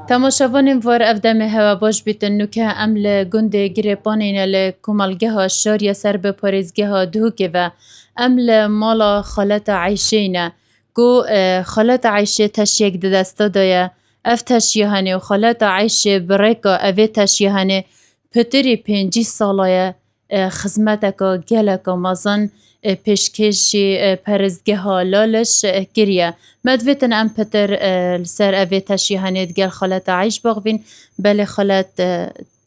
تماشاوانên var ev demê hewa baş bîtin nûke em li gundê Girêpanîne li Komelgeha Şariya ser bi parêzgeha Duhokê ve em li mala xaleta Eyşê ne ku xaleta Eyşê teşyek di desta da ye ev teşyihanê û xaleta Eyşê bi rêka evê teşyihanê pitirî pêncî sala ye xizmeteka geleka mezin pêşkêşî parêzgeha Laleş kiriye. Me divêtin em pitir li ser evê teşyihanê digel xaleta Eyş bixwîn belê xalet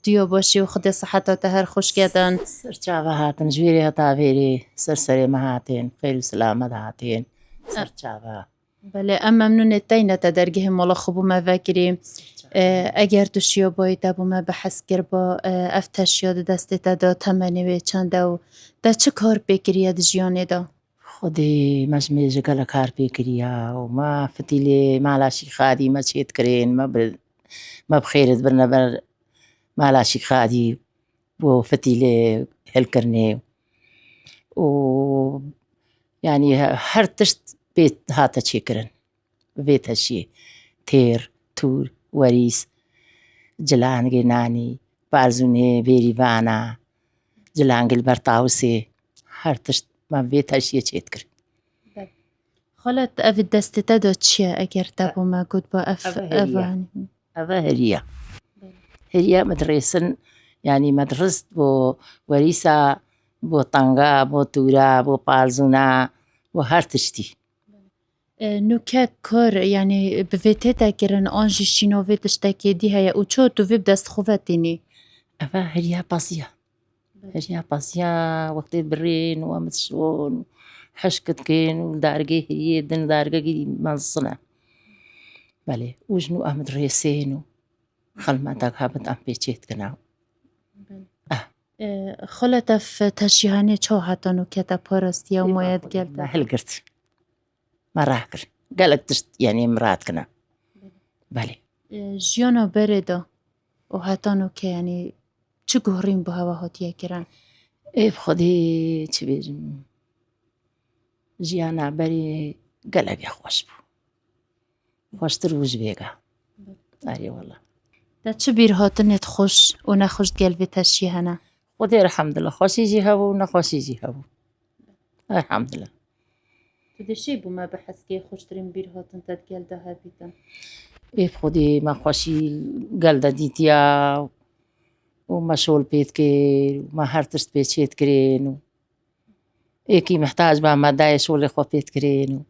tu ya başî û Xwedê siheta te her xweş gedin. سەرچاوە هاتن ژێری هەتاڤێری سەرسەرێمە هاتێن خێر و سلامەت هاتێن سەرچاوە Belê em memnûnê teyne te dergehê mala xwe bû me vekirî eger tu şiyabayî te bû me bi hez kiriba ev teşya di destê te da temenê wê çend e û te çi kar pê kiriye di jiyanê da? خودێ مەژمێژە گەلە کار پێ کردیا و ما فتیلێ مالاشی خادی مە چێت کرێن مە بخێرت برنە بەر مالاشی خادی بۆ فتیلێ هێلکردنێ و یعنی هەر تشت پێت هاتە چێکردن vê teşiyê têr, tûr, werîs, cilangê nanî, barzûnê bêrîvana, cilangê li ber tawusê her tişt me vê teşiyê çêtkir. Xalet evê destê te da çi ye eger te bû me gotba ev Ev heriye. Heriye me dirêsin yanî me dirist bo werîsa, bo tanga, bo tûra, bo barzûna, bo her tiştî. nûke kar yanî bi vê tê te kirin an jî şînovê tiştekê dî heye û çawa tu vê bi destxwe tînî? Ev heriya pasiya. Heriya pasiya wextê birên û em dişon û hişk dikin û dergê heriyê din dergekî mezin e. Belê û ji nû em dirêsên û xelmetek hebit em pê çêtkirin. Xalet ev teşyihanê çawa heta nûke te parastiye û maya digel te? Me hilgirt. Me rahkir. Gelek tişt yanî em radikine. Belê. Jiyana berê da û heta nûke yanî çi guhrîn bi hewa hatiye kirin? Ê Xwedê çi bêjim jiyana berê gelekî xweş bû. Xweştir bû ji vê ge. Erê wela. Te çi bîrhatinê xweş û nexweş digel vê teşyê hene? Xwedê elhemdullah xweşî jî hebû nexweşî jî hebû. Elhemdullah. Tu dê şê bû me bi hezkê xweştirîn bîrhatin te digel de hebîtin? Ê Xwedê me xweşî gel de dîtiya û me şol pê dikir û me her tişt pê çêtkirin û êkî mihtac be me dayê şolê xwe pê dikirin û